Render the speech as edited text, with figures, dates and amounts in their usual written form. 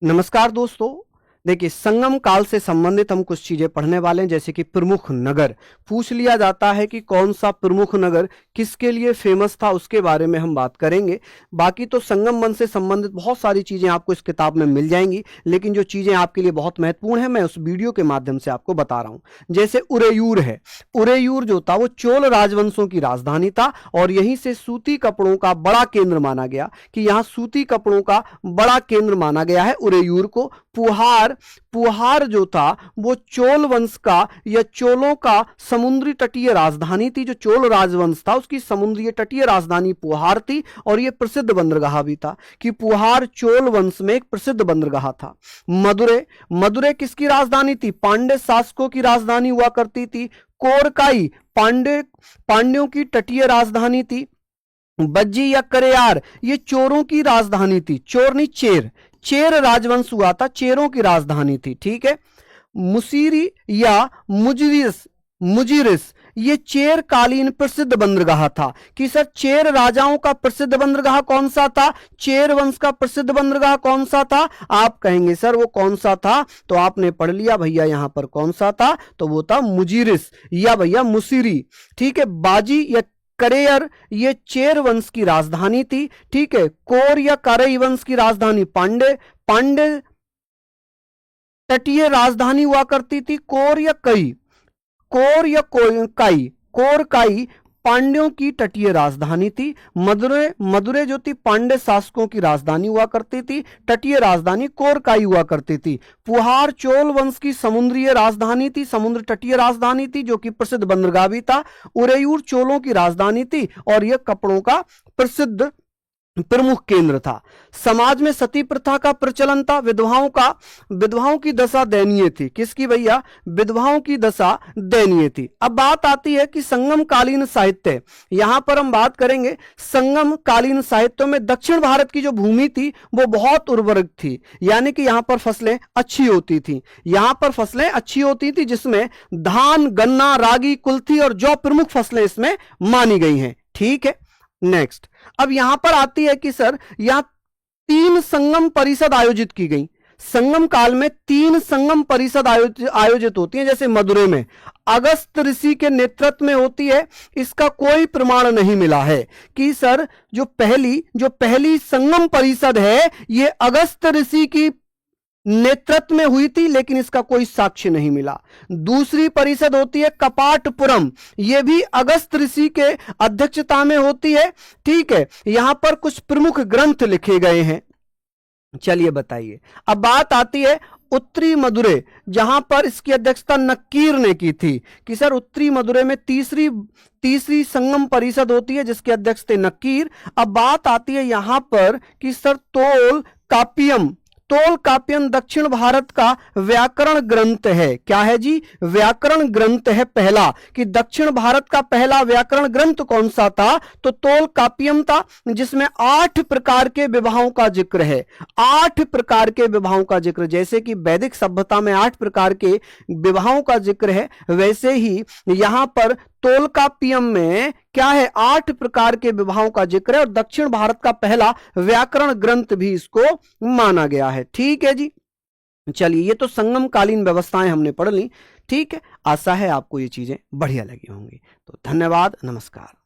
नमस्कार दोस्तों। देखिए, संगम काल से संबंधित हम कुछ चीजें पढ़ने वाले हैं, जैसे कि प्रमुख नगर पूछ लिया जाता है कि कौन सा प्रमुख नगर किसके लिए फेमस था, उसके बारे में हम बात करेंगे। बाकी तो संगम वन से संबंधित बहुत सारी चीजें आपको इस किताब में मिल जाएंगी, लेकिन जो चीजें आपके लिए बहुत महत्वपूर्ण है मैं उस वीडियो के माध्यम से आपको बता रहा हूं। जैसे उरेयूर है, उरेयूर जो था वो चोल राजवंशों की राजधानी था और यहीं से सूती कपड़ों का बड़ा केंद्र माना गया, कि यहां सूती कपड़ों का बड़ा केंद्र माना गया है उरेयूर को। पुहार जो था वो चोल वंश का या चोलों का समुद्री तटीय राजधानी थी। जो चोल राजवंश था उसकी समुद्री तटीय राजधानी पुहार थी और यह प्रसिद्ध बंदरगाह भी था, कि पुहार चोल वंश में एक प्रसिद्ध बंदरगाह था। मदुरै किसकी राजधानी थी? पांड्य शासकों की राजधानी हुआ करती थी। कोरकाई पांड्यों की तटीय राजधानी थी। बज्जी या करेयार ये चोरों की राजधानी थी। चोर नहीं, चेर राजवंश हुआ था, चेरों की राजधानी थी। ठीक है। मुसीरी या मुजिरिस ये चेर कालीन प्रसिद्ध बंदरगाह था। कि सर चेर राजाओं का प्रसिद्ध बंदरगाह कौन सा था? चेर वंश का प्रसिद्ध बंदरगाह कौन सा था? आप कहेंगे सर वो कौन सा था, तो आपने पढ़ लिया भैया यहां पर कौन सा था, तो वो था मुजिरिस या भैया मुसीरी। ठीक है। बाजी या करेयर ये चेर वंश की राजधानी थी। ठीक है। कोर या करई वंश की राजधानी पांड्य तटीय राजधानी हुआ करती थी। कोरकाई पांड्यों की तटीय राजधानी थी। मदुरै जो थी पांड्य शासकों की राजधानी हुआ करती थी। तटीय राजधानी कोरकाई हुआ करती थी। पुहार चोल वंश की समुद्रीय राजधानी थी, समुद्र तटीय राजधानी थी, जो कि प्रसिद्ध बंदरगाह भी था। उरेयूर चोलों की राजधानी थी और यह कपड़ों का प्रसिद्ध प्रमुख केंद्र था। समाज में सती प्रथा का प्रचलन था। विधवाओं की दशा दयनीय थी। किसकी भैया? विधवाओं की दशा दयनीय थी। अब बात आती है कि संगम कालीन साहित्य, यहां पर हम बात करेंगे संगम कालीन साहित्य में दक्षिण भारत की जो भूमि थी वो बहुत उर्वरक थी, यानी कि यहां पर फसलें अच्छी होती थी। जिसमें धान, गन्ना, रागी, कुल्थी और जौ प्रमुख फसलें इसमें मानी गई हैं। ठीक है। नेक्स्ट, अब यहां पर आती है कि सर यहां 3 संगम परिषद आयोजित की गई। संगम काल में 3 संगम परिषद आयोजित होती हैं। जैसे मदुरै में अगस्त ऋषि के नेतृत्व में होती है। इसका कोई प्रमाण नहीं मिला है कि सर जो पहली संगम परिषद है ये अगस्त ऋषि की नेतृत्व में हुई थी, लेकिन इसका कोई साक्ष्य नहीं मिला। दूसरी परिषद होती है कपाटपुरम, यह भी अगस्त ऋषि के अध्यक्षता में होती है। ठीक है। यहां पर कुछ प्रमुख ग्रंथ लिखे गए हैं। चलिए बताइए। अब बात आती है उत्तरी मदुरै, जहां पर इसकी अध्यक्षता नक्कीर ने की थी। कि सर उत्तरी मदुरै में तीसरी संगम परिषद होती है जिसके अध्यक्ष थे नक्कीर। अब बात आती है यहां पर कि सर तोल कापियम दक्षिण भारत का व्याकरण ग्रंथ है। क्या है जी? व्याकरण ग्रंथ है पहला। कि दक्षिण भारत का पहला व्याकरण ग्रंथ कौन सा था? तो तोल कापियम था, जिसमें 8 प्रकार के विवाहों का जिक्र है। 8 प्रकार के विवाहों का जिक्र, जैसे कि वैदिक सभ्यता में 8 प्रकार के विवाहों का जिक्र है, वैसे ही यहां पर तोलकापियम में क्या है? 8 प्रकार के विवाहों का जिक्र है और दक्षिण भारत का पहला व्याकरण ग्रंथ भी इसको माना गया है। ठीक है जी। चलिए, ये तो संगम कालीन व्यवस्थाएं हमने पढ़ ली। ठीक है। आशा है आपको ये चीजें बढ़िया लगी होंगी। तो धन्यवाद, नमस्कार।